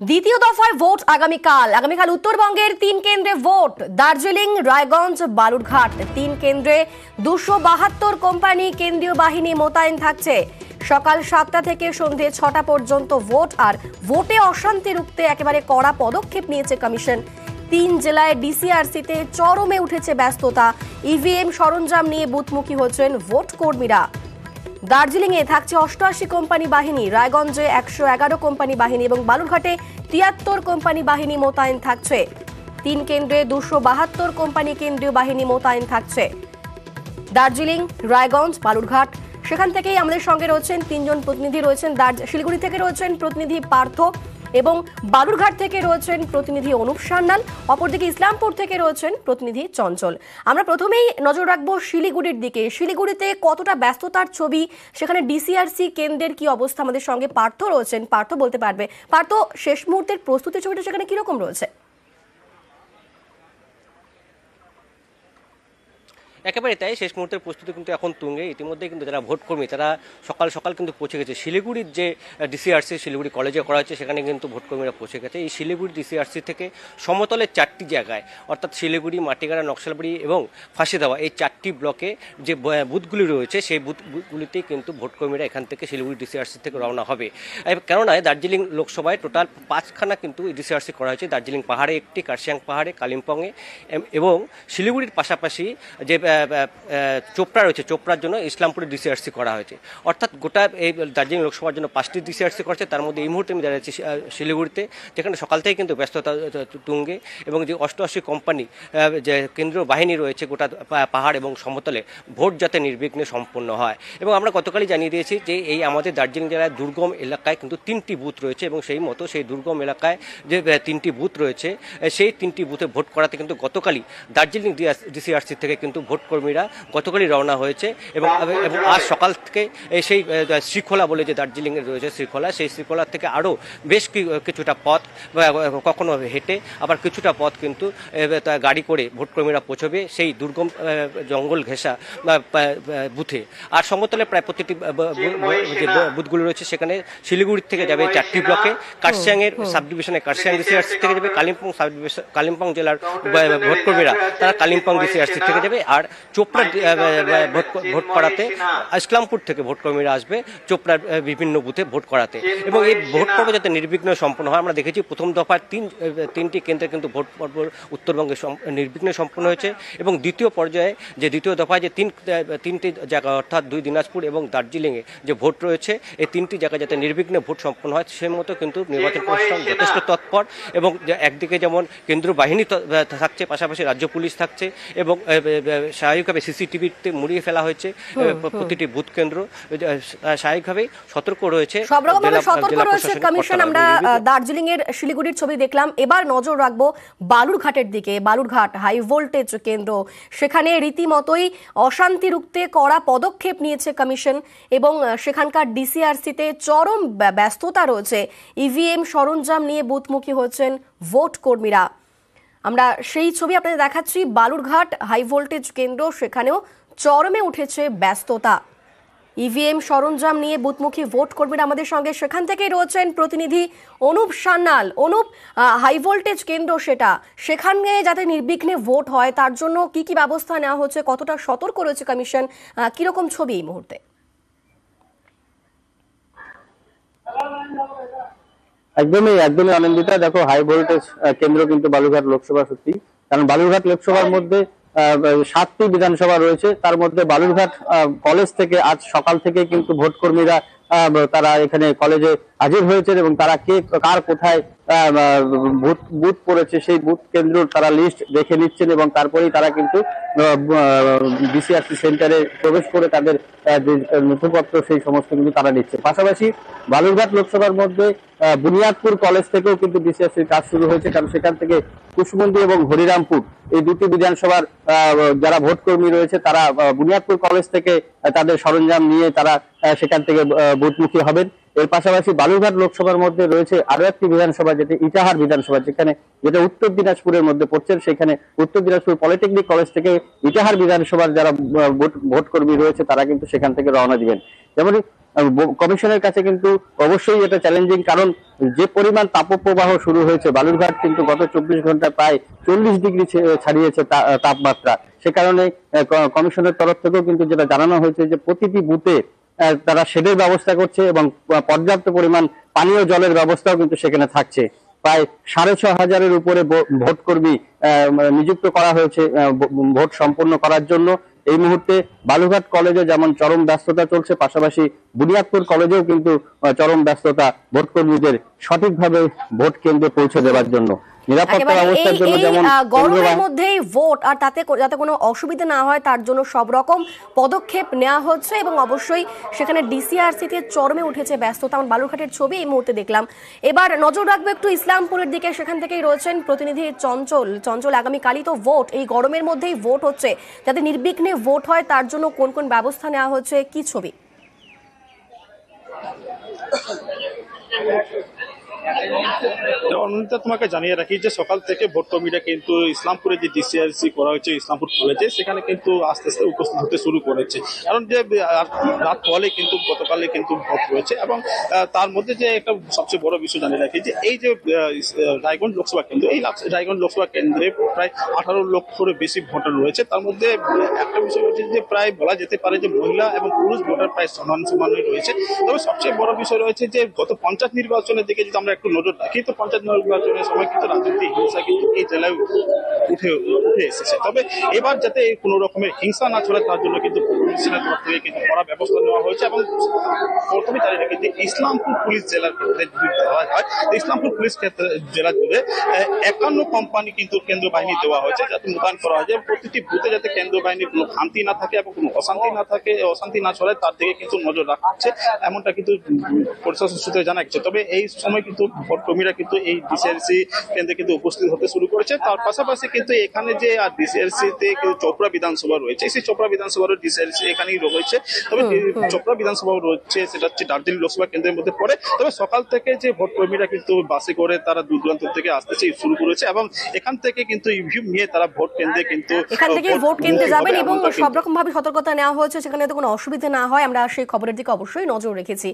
দ্বিতীয় দফায় ভোট আগামীকাল উত্তরবঙ্গের 3 কেন্দ্রে ভোট। দার্জিলিং, রায়গঞ্জ, বালুরঘাট 3 কেন্দ্রে 272 কোম্পানি কেন্দ্রীয় বাহিনী মোতায়েন থাকছে। সকাল 7টা থেকে সন্ধে 6টা পর্যন্ত ভোট। আর ভোটে অশান্তি রুখতে একেবারে কড়া পদক্ষেপ নিয়েছে কমিশন। 3 জেলায় ডিসিআরসিতে চরমে উঠেছে ব্যস্ততা। ইভিএম সরঞ্জাম নিয়ে বুথমুখী হচ্ছেন ভোট কর্মীরা। দার্জিলিংয়ে থাকছে 88 কোম্পানি বাহিনী, রায়গঞ্জে 111 কোম্পানি বাহিনী এবং বালুরঘাটে 73 কোম্পানি বাহিনী মোতায়েন থাকছে। 3 কেন্দ্রে 272 কোম্পানি কেন্দ্রীয় বাহিনী মোতায়েন থাকছে। দার্জিলিং, রায়গঞ্জ, বালুরঘাট, সেখান থেকেই আমাদের সঙ্গে রয়েছেন 3 জন প্রতিনিধি রয়েছেন। শিলিগুড়ি থেকে রয়েছেন প্রতিনিধি পার্থ এবং বালুরঘাট থেকে রয়েছেন প্রতিনিধি অনুপ সান্যাল, অপরদিকে ইসলামপুর থেকে রয়েছেন প্রতিনিধি চঞ্চল। আমরা প্রথমেই নজর রাখবো শিলিগুড়ির দিকে। শিলিগুড়িতে কতটা ব্যস্ততার ছবি, সেখানে ডিসিআরসি কেন্দ্রের কি অবস্থা? আমাদের সঙ্গে পার্থ রয়েছেন, পার্থ বলতে পারবে। পার্থ, শেষ মুহূর্তের প্রস্তুতি ছবিটা সেখানে কিরকম রয়েছে? একেবারে তাই, শেষ মুহূর্তের প্রস্তুতি কিন্তু এখন তুঙ্গে। ইতিমধ্যে কিন্তু যারা ভোট কর্মী তারা সকাল সকাল কিন্তু পৌঁছে গেছে। শিলিগুড়ির যে ডিসিআরসি শিলিগুড়ি কলেজে করা হয়েছে সেখানে কিন্তু ভোট কর্মীরা পৌঁছে গেছে। এই শিলিগুড়ি ডিসিআরসি থেকে সমতলের 4টি জায়গায়, অর্থাৎ শিলিগুড়ি, মাটিগাড়া, নকশালবাড়ি এবং ফাঁসিদেওয়া, এই 4টি ব্লকে যে বুথগুলি রয়েছে সেই বুথগুলিতেই কিন্তু ভোট কর্মীরা এখান থেকে শিলিগুড়ি ডিসিআরসি থেকে রওনা হবে। কেননা দার্জিলিং লোকসভায় টোটাল 5খানা কিন্তু ডিসিআরসি করা হয়েছে। দার্জিলিং পাহাড়ে একটি, কার্শিয়াং পাহাড়ে, কালিম্পংয়ে এবং শিলিগুড়ির পাশাপাশি যে চোপড়া রয়েছে, চোপড়ার জন্য ইসলামপুরে ডিসিআরসি করা হয়েছে। অর্থাৎ গোটা এই দার্জিলিং লোকসভার জন্য 5টি ডিসিআরসি করেছে। তার মধ্যে এই মুহূর্তে আমি দাঁড়িয়েছি শিলিগুড়িতে, যেখানে সকাল থেকে কিন্তু ব্যস্ততা তুঙ্গে এবং যে 88 কোম্পানি যে কেন্দ্রীয় বাহিনী রয়েছে গোটা পাহাড় এবং সমতলে ভোট যাতে নির্বিঘ্নে সম্পন্ন হয়। এবং আমরা গতকালই জানিয়ে দিয়েছি যে এই আমাদের দার্জিলিং জেলায় দুর্গম এলাকায় কিন্তু 3টি বুথ রয়েছে এবং সেই মতো সেই দুর্গম এলাকায় যে 3টি বুথ রয়েছে সেই 3টি বুথে ভোট করাতে কিন্তু গতকালই দার্জিলিং ডিসিআরসি থেকে কিন্তু ভোট কর্মীরা গতকালই রওনা হয়েছে এবং আজ সকাল থেকে সেই শ্রীখোলা বলে যে দার্জিলিংয়ে রয়েছে শ্রীখোলা, সেই শ্রীখোলা থেকে আরও বেশ কিছুটা পথ, কখনো হেঁটে আবার কিছুটা পথ কিন্তু গাড়ি করে ভোটকর্মীরা পৌঁছবে সেই দুর্গম জঙ্গল ঘেঁষা বুথে। আর সমতলে প্রায় প্রতিটি যে বুথগুলো রয়েছে সেখানে শিলিগুড়ির থেকে যাবে 4টি ব্লকে, কার্শিয়াংয়ের সাব ডিভিশনে কার্শিয়াং ডিসিআরসি থেকে যাবে, কালিম্পং জেলার ভোটকর্মীরা তারা কালিম্পং ডিসিআরসি থেকে যাবে। আর চোপড়ার ভোট করাতে ইসলামপুর থেকে ভোটকর্মীরা আসবে চোপড়ার বিভিন্ন বুথে ভোট করাতে। এবং এই ভোট পর্ব যাতে নির্বিঘ্ন সম্পন্ন হয়, আমরা দেখেছি প্রথম দফায় 3টি কেন্দ্রে কিন্তু ভোট পর্ব উত্তরবঙ্গে নির্বিঘ্নে সম্পন্ন হয়েছে এবং দ্বিতীয় পর্যায়ে যে দ্বিতীয় দফায় যে 3টি জায়গা, অর্থাৎ 2 দিনাজপুর এবং দার্জিলিংয়ে যে ভোট রয়েছে এই 3টি জায়গায় যাতে নির্বিঘ্নে ভোট সম্পন্ন হয় সেই মতো কিন্তু নির্বাচন কমিশন যথেষ্ট তৎপর। এবং একদিকে যেমন কেন্দ্রীয় বাহিনী থাকছে, পাশাপাশি রাজ্য পুলিশ থাকছে এবং স্বাভাবিকভাবে সিসিটিভিতে মুড়িয়ে ফেলা হয়েছে প্রতিটি বুথ কেন্দ্র, স্বাভাবিকভাবেই সতর্ক রয়েছে কমিশন। আমরা দার্জিলিং এর শিলিগুড়ির ছবি দেখলাম, এবার নজর রাখবো বালুরঘাটের দিকে। বালুরঘাট হাই ভোল্টেজ কেন্দ্র, সেখানে রীতিমতোই অশান্তি রুখতে কড়া পদক্ষেপ নিয়েছে কমিশন এবং সেখানকার ডিসিআরসিতে চরম ব্যস্ততা রয়েছে। ইভিএম সরঞ্জাম নিয়ে বুথমুখী হচ্ছেন ভোট কর্মীরা। আমরা সেই ছবি আপনাদের দেখাচ্ছি। বালুরঘাট হাই ভোল্টেজ কেন্দ্র, সেখানেও চরমে উঠেছে ব্যস্ততা। ইভিএম সরঞ্জাম নিয়ে বুথমুখী ভোট কর্মীরা আমাদের সঙ্গে সেখান থেকেই রয়েছেন প্রতিনিধি অনুপ সান্যাল। অনুপ, হাই ভোল্টেজ কেন্দ্র সেখানে যাতে নির্বিঘ্নে ভোট হয় তার জন্য কি কি ব্যবস্থা নেওয়া হচ্ছে, কতটা সতর্ক রয়েছে কমিশন, কিরকম ছবি এই মুহূর্তে? একদমই আনন্দিতা। দেখো, হাই ভোল্টেজ কেন্দ্র কিন্তু বালুরঘাট লোকসভা, সত্যি, কারণ বালুরঘাট লোকসভার মধ্যে 7টি বিধানসভা রয়েছে। তার মধ্যে বালুরঘাট কলেজ থেকে আজ সকাল থেকে কিন্তু ভোট কর্মীরা তারা এখানে কলেজে হাজির হয়েছেন এবং তারা কার কোথায় বুথ পড়েছে সেই বুথ কেন্দ্র তারা লিস্ট দেখে নিচ্ছেন এবং তারপরেই তারা কিন্তু ডিসিআরসি সেন্টারে প্রবেশ করে তাদের নথিপত্র সেই সমস্ত কিন্তু তারা নিচ্ছে। পাশাপাশি বালুরঘাট লোকসভার মধ্যে বুনিয়াদপুর কলেজ থেকেও কিন্তু ডিসিআরসির কাজ শুরু হয়েছে, কারণ সেখান থেকে কুশমন্ডি এবং হরিরামপুর এই 2টি বিধানসভার যারা ভোট কর্মী রয়েছে তারা বুনিয়াদপুর কলেজ থেকে তাদের সরঞ্জাম নিয়ে তারা সেখান থেকে বুথমুখী হবেন এর পাশাপাশি বালুরঘাট লোকসভার মধ্যে রয়েছে আরো একটি বিধানসভা, যেটি ইটাহার বিধানসভা, যেটা উত্তর দিনাজপুরের মধ্যে পড়ছে। সেখানে উত্তর দিনাজপুর পলিটেকনিক কলেজ থেকে ইটাহার বিধানসভার যারা ভোট কর্মী রয়েছে তারা কিন্তু সেখান থেকে রওনা দিবেন। যেমন কমিশনের কাছে কিন্তু অবশ্যই এটা চ্যালেঞ্জিং, কারণ যে পরিমাণ তাপপ্রবাহ শুরু হয়েছে, বালুরঘাট কিন্তু গত 24 ঘন্টায় প্রায় 40 ডিগ্রি ছাড়িয়েছে তাপমাত্রা। সে কারণে কমিশনের তরফ থেকেও কিন্তু যেটা জানানো হয়েছে যে প্রতিটি বুথে তারা শেডের ব্যবস্থা করছে এবং পর্যাপ্ত পরিমাণ পানীয় জলের ব্যবস্থাও কিন্তু সেখানে থাকছে। প্রায় 6,500-এর উপরে ভোট কর্মী নিযুক্ত করা হয়েছে ভোট সম্পন্ন করার জন্য। এই মুহূর্তে বালুরঘাট কলেজে যেমন চরম ব্যস্ততা চলছে, পাশাপাশি বুনিয়াদপুর কলেজেও কিন্তু চরম ব্যস্ততা ভোট কর্মীদের সঠিকভাবে ভোট কেন্দ্রে পৌঁছে দেওয়ার জন্য। নিরাপত্তা ব্যবস্থার জন্য যেমন গরমের মধ্যেই ভোট, আর তাতে যাতে কোনো অসুবিধা না হয় তার জন্য সব রকম পদক্ষেপ নেওয়া হচ্ছে এবং অবশ্যই সেখানে ডিসিআরসিতে চরমে উঠেছে ব্যস্ততা। আমার বালুরঘাটের ছবি এই মুহূর্তে দেখলাম। এবার নজর রাখবো একটু ইসলামপুরের দিকে, সেখান থেকেই রয়েছেন প্রতিনিধি চঞ্চল। আগামীকালই তো ভোট, এই গরমের মধ্যেই ভোট হচ্ছে, যাতে নির্বিঘ্নে ভোট হয় তার জন্য কোন কোন ব্যবস্থা নেওয়া হচ্ছে, কি ছবি? অনিতা, তোমাকে জানিয়ে রাখি যে সকাল থেকে ভোট কর্মীরা কিন্তু ইসলামপুরে যে ডিসিআরসি করা হয়েছে ইসলামপুর কলেজে, সেখানে কিন্তু আস্তে আস্তে উপস্থিত হতে শুরু করেছে। কারণ যে রাত পরে কিন্তু গতকালে কিন্তু ভোট রয়েছে এবং তার মধ্যে যে একটা সবচেয়ে বড় বিষয় জানিয়ে রাখি যে এই যে রায়গঞ্জ লোকসভা কেন্দ্র, এই রায়গঞ্জ লোকসভা কেন্দ্রে প্রায় 18 লক্ষের বেশি ভোটার রয়েছে। তার মধ্যে একটা বিষয় হচ্ছে যে প্রায় বলা যেতে পারে যে মহিলা এবং পুরুষ ভোটার প্রায় সমানই রয়েছে। তবে সবচেয়ে বড় বিষয় রয়েছে যে গত পঞ্চায়েত নির্বাচনের দিকে যদি আমরা একটু নজর রাখি, তো পঞ্চায়েত নির্বাচনের সময় কিন্তু রাজনৈতিক হিংসা কিন্তু এই জেলায় উঠে এসেছে। তবে এবার যাতে কোনো রকমের হিংসা না ছড়ায় তার জন্য কিন্তু কমিশনের তরফ থেকে কিন্তু কড়া ব্যবস্থা নেওয়া হয়েছে এবং প্রথমে তারিখে কিন্তু ইসলামপুর পুলিশ জেলার ক্ষেত্রে যদি ধরা হয়, ইসলামপুর পুলিশ জেলা জুড়ে 51 কোম্পানি কিন্তু কেন্দ্র বাহিনী দেওয়া হয়েছে, যাতে মোতায়েন করা হয় যে প্রতিটি বুথে যাতে কেন্দ্র বাহিনীর কোনো খান্তি না থাকে এবং কোনো অশান্তি না ছড়ায় তার দিকে কিন্তু নজর রাখছে, এমনটা কিন্তু প্রশাসন সূত্রে জানা গেছে। তবে এই সময় কিন্তু ভোট কর্মীরা কিন্তু এই ডিসিআরসি কেন্দ্রে কিন্তু উপস্থিত হতে শুরু করেছে। তার পাশাপাশি কিন্তু এখানে যে ডিসিআরসি তে চোপড়া বিধানসভা রয়েছে, সেই চোপড়া বিধানসভার ডিসিআরসি এখানেই রয়েছে। তবে চোপড়া বিধানসভা রয়েছে, সেটা হচ্ছে দার্জিলিং লোকসভা কেন্দ্রের মধ্যে পড়ে। তবে সকাল থেকে যে ভোট কর্মীরা কিন্তু বাসে করে তারা দূর দূরান্ত থেকে আসতেছে শুরু করেছে এবং এখান থেকে কিন্তু ইভিএম নিয়ে তারা ভোট কেন্দ্রে কিন্তু ভোট কেন্দ্রে যাবেন এবং সব রকম ভাবে সতর্কতা নেওয়া হয়েছে, সেখানে কোনো অসুবিধা না হয়। আমরা সেই খবরের দিকে অবশ্যই নজর রেখেছি।